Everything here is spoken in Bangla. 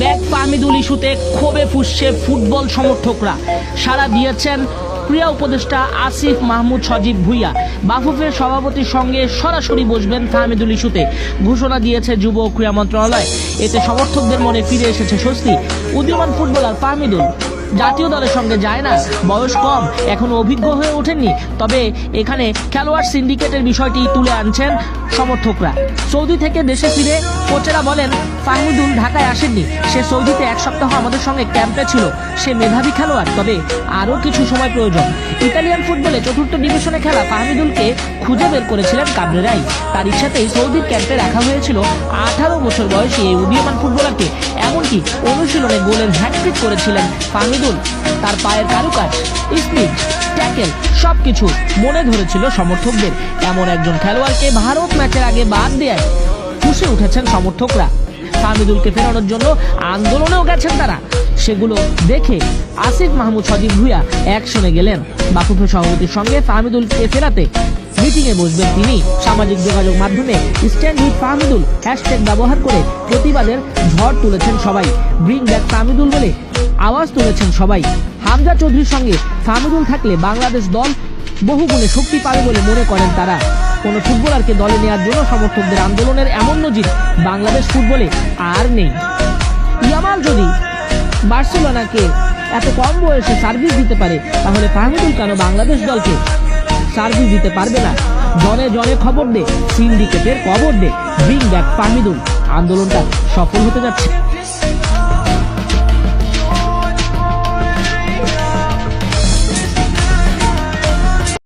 ব্যাক ফাহমিদুল ইস্যুতে ক্ষোভে ফুঁসছে ফুটবল সমর্থকরা। সাড়া দিয়েছেন ক্রীড়া উপদেষ্টা আসিফ মাহমুদ সজীব ভুঁইয়া। বাফুফের সভাপতির সঙ্গে সরাসরি বসবেন ফাহমিদুল ইস্যুতে ঘোষণা দিয়েছে যুব ও ক্রীড়া মন্ত্রণালয়। এতে সমর্থকদের মনে ফিরে এসেছে স্বস্তি। উদীয়মান ফুটবলার ফাহমিদুল জাতীয় দলের সঙ্গে যায় না, বয়স কম, এখনো অভিজ্ঞ হয়ে ওঠেননি। তবে এখানে খেলোয়াড় সিন্ডিকেটের বিষয়টি তুলে আনছেন সমর্থকরা। সৌদি থেকে দেশে ফিরে কোচেরা বলেন, ফাহমিদুল ঢাকায় আসেননি, সে সৌদিতে 1 সপ্তাহ আমাদের সঙ্গে ক্যাম্পে ছিল। সে মেধাবী খেলোয়াড়, তবে আরও কিছু সময় প্রয়োজন। ইতালিয়ান ফুটবলে 4র্থ ডিভিশনে খেলা ফাহমিদুলকে খুঁজে বের করেছিলেন কাবরেরাই। তার ইচ্ছাতেই সৌদির ক্যাম্পে রাখা হয়েছিল 18 বছর বয়সী এই উদীয়মান ফুটবলারকে। এমনকি অনুশীলনে গোলের হ্যাটট্রিক করেছিলেন ফাহমিদুল। তার পায়ের কারুকাজ, স্পিড, ট্যাকেল সবকিছু মনে ধরেছিল সমর্থকদের। এমন একজন খেলোয়াড়কে ভারত ম্যাচের আগে বাদ দেয় ফুঁসে উঠেছেন সমর্থকরা। ফাহমিদুলকে ফেরানোর জন্য আন্দোলনেও গেছেন তারা। সেগুলো দেখে আসিফ মাহমুদ সজীব ভুঁইয়া অ্যাকশনে গেলেন। বাফুফের সভাপতির সঙ্গে ফাহমিদুলকে ফেরাতে মিটিংয়ে বসবেন তিনি। সামাজিক যোগাযোগ মাধ্যমে স্ট্যান্ড উইথ ফাহমিদুল হ্যাশট্যাগ ব্যবহার করে প্রতিবাদের ঝড় তুলেছেন সবাই। ব্রিং ব্যাক ফাহমিদুল বলে আওয়াজ তুলেছেন সবাই। হামজা চৌধুরীর সঙ্গে ফাহমিদুল থাকলে বাংলাদেশ দল বহুগুণে শক্তি পাবে বলে মনে করেন তারা। কোনো ফুটবলারকে দলে নেওয়ার জন্য সমর্থকদের আন্দোলনের এমন নজির বাংলাদেশ ফুটবলে আর নেই। ইয়ামাল যদি বার্সেলোনাকে এত কম বয়সে সার্ভিস দিতে পারে, তাহলে ফাহমিদুল কেন বাংলাদেশ দলকে সার্ভিস দিতে পারবে না? জনে জনে খবর দে, সিন্ডিকেটের কবর দে, ব্রিং ব্যাক ফাহমিদুল। আন্দোলনটা সফল হতে যাচ্ছে।